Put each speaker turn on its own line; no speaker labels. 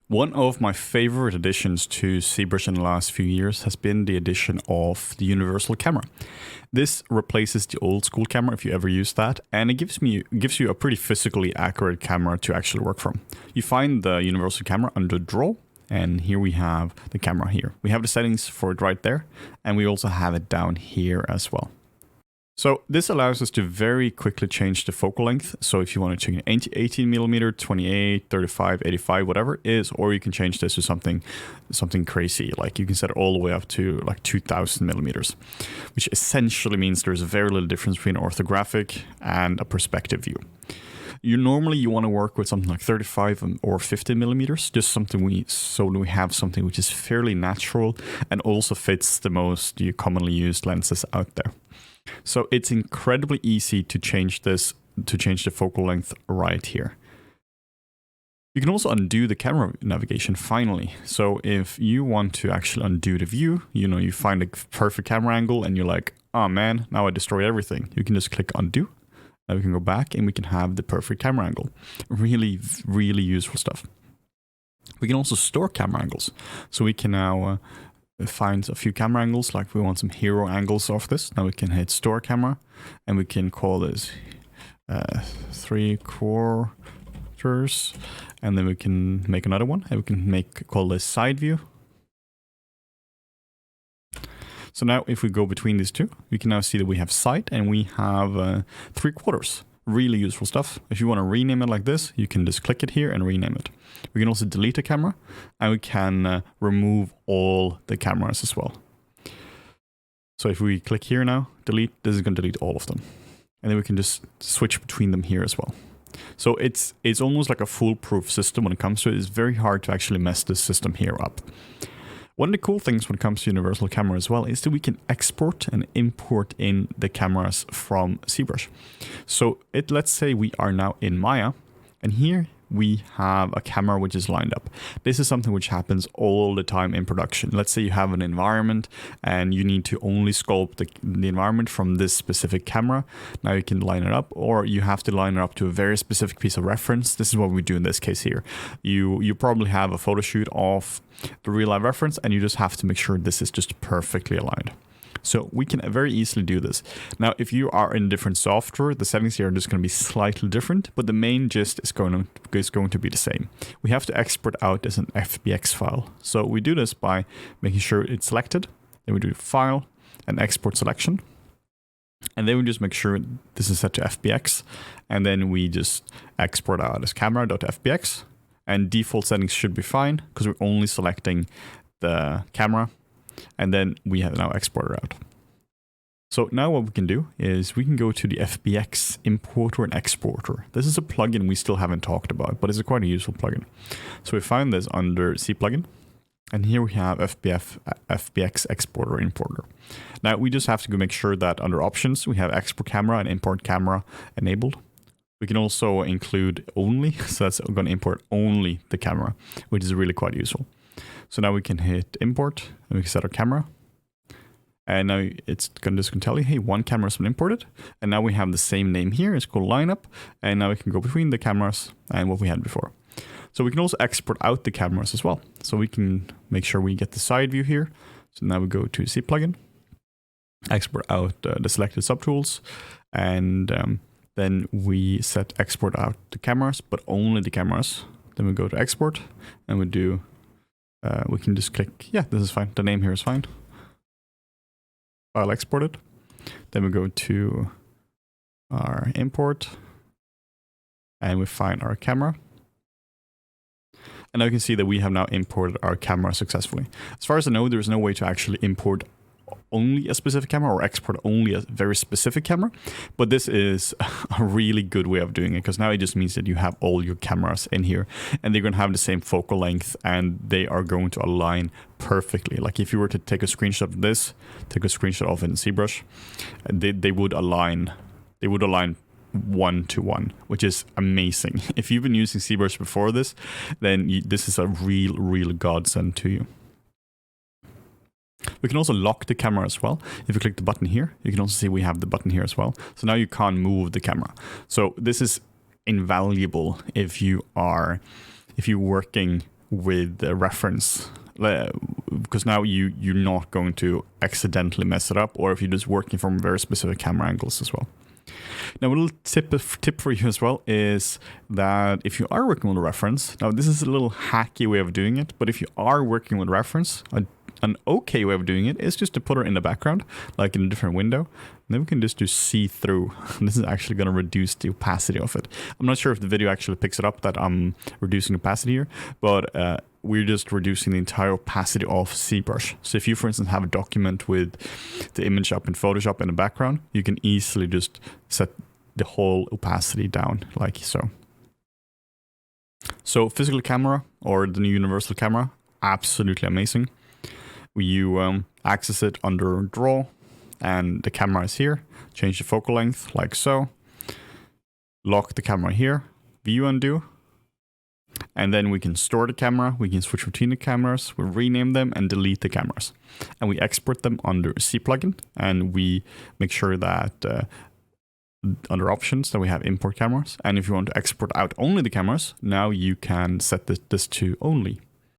One of my favorite additions to Zbrush in the last few years has been the addition of the universal camera. This replaces the old school camera if you ever use that, and it gives you a pretty physically accurate camera to actually work from. You find the universal camera under Draw, and here we have the camera here. We have the settings for it right there, and we also have it down here as well. So this allows us to very quickly change the focal length. So if you want to change 18mm, 28, 35, 85, whatever it is, or you can change this to something crazy. Like you can set it all the way up to like 2000mm, which essentially means there's very little difference between orthographic and a perspective view. Normally you want to work with something like 35 or 50mm, just something we have something which is fairly natural and also fits the most commonly used lenses out there. So it's incredibly easy to change this, to change the focal length right here. You can also undo the camera navigation finally. So if you want to actually undo the view, you find a perfect camera angle and you're like, oh man, now I destroyed everything. You can just click undo. Now we can go back and we can have the perfect camera angle. Really, really useful stuff. We can also store camera angles. So we can now find a few camera angles, like we want some hero angles of this. Now we can hit store camera and we can call this 3/4, and then we can make another one and we can call this side view. So now if we go between these two, we can now see that we have side and we have 3/4. Really useful stuff. If you want to rename it like this, you can just click it here and rename it. We can also delete a camera, and we can remove all the cameras as well. So if we click here now, delete, this is going to delete all of them. And then we can just switch between them here as well. So it's almost like a foolproof system when it comes to it. It's very hard to actually mess this system here up. One of the cool things when it comes to universal camera as well is that we can export and import in the cameras from Zbrush. So let's say we are now in Maya, and here we have a camera which is lined up. This is something which happens all the time in production. Let's say you have an environment and you need to only sculpt the environment from this specific camera. Now you can line it up, or you have to line it up to a very specific piece of reference. This is what we do in this case here. You probably have a photo shoot of the real life reference, and you just have to make sure this is just perfectly aligned. So we can very easily do this. Now, if you are in different software, the settings here are just going to be slightly different, but the main gist is going to be the same. We have to export out as an FBX file. So we do this by making sure it's selected. Then we do File and Export Selection. And then we just make sure this is set to FBX. And then we just export out as camera.fbx. And default settings should be fine because we're only selecting the camera. And then we have now exported out. So now what we can do is we can go to the FBX importer and exporter. This is a plugin we still haven't talked about, but it's quite a useful plugin. So we find this under C plugin, and here we have FBX exporter importer. Now we just have to go make sure that under options we have export camera and import camera enabled. We can also include only, so that's going to import only the camera, which is really quite useful. So now we can hit import and we can set our camera. And now it's going to tell you, hey, one camera has been imported. And now we have the same name here. It's called lineup. And now we can go between the cameras and what we had before. So we can also export out the cameras as well. So we can make sure we get the side view here. So now we go to C plugin, export out the selected subtools. And then we set export out the cameras, but only the cameras. Then we go to export and we do we can just click, yeah, this is fine. The name here is fine. File exported. Then we go to our import and we find our camera. And now you can see that we have now imported our camera successfully. As far as I know, there's no way to actually import only a specific camera or export only a very specific camera, but this is a really good way of doing it, because now it just means that you have all your cameras in here and they're going to have the same focal length and they are going to align perfectly. Like if you were to take a screenshot of this, take a screenshot of it in Zbrush, they would align 1-to-1, which is amazing. If you've been using Zbrush before this, then this is a real godsend to you. We can also lock the camera as well. If you click the button here, you can also see we have the button here as well. So now you can't move the camera. So this is invaluable if you're working with the reference, because now you're not going to accidentally mess it up, or if you're just working from very specific camera angles as well. Now, a little tip for you as well is that if you are working with a reference, now this is a little hacky way of doing it, but if you are working with reference, an okay way of doing it is just to put it in the background, like in a different window. And then we can just do see-through. This is actually going to reduce the opacity of it. I'm not sure if the video actually picks it up that I'm reducing opacity here, but we're just reducing the entire opacity of Zbrush. So if you, for instance, have a document with the image up in Photoshop in the background, you can easily just set the whole opacity down like so. So physical camera, or the new universal camera, absolutely amazing. You access it under draw, and the camera is here. Change the focal length like so. Lock the camera here, view undo. And then we can store the camera, we can switch between the cameras, we rename them and delete the cameras. And we export them under C plugin, and we make sure that under options that we have import cameras. And if you want to export out only the cameras, now you can set this to only.